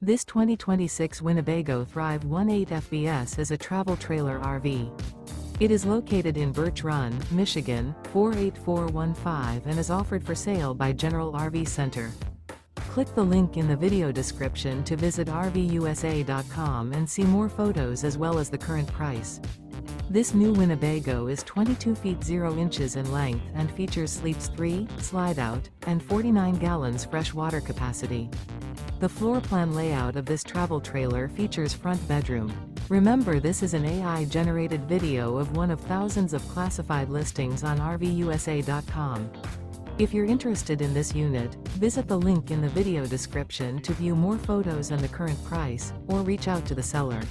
This 2026 Winnebago Thrive 18 FBS is a travel trailer RV. It is located in Birch Run, Michigan, 48415 and is offered for sale by General RV Center. Click the link in the video description to visit RVUSA.com and see more photos as well as the current price. This new Winnebago is 22 feet 0 inches in length and features sleeps 3, slide-out, and 49 gallons fresh water capacity. The floor plan layout of this travel trailer features front bedroom. Remember, this is an AI-generated video of one of thousands of classified listings on RVUSA.com. If you're interested in this unit, visit the link in the video description to view more photos and the current price, or reach out to the seller.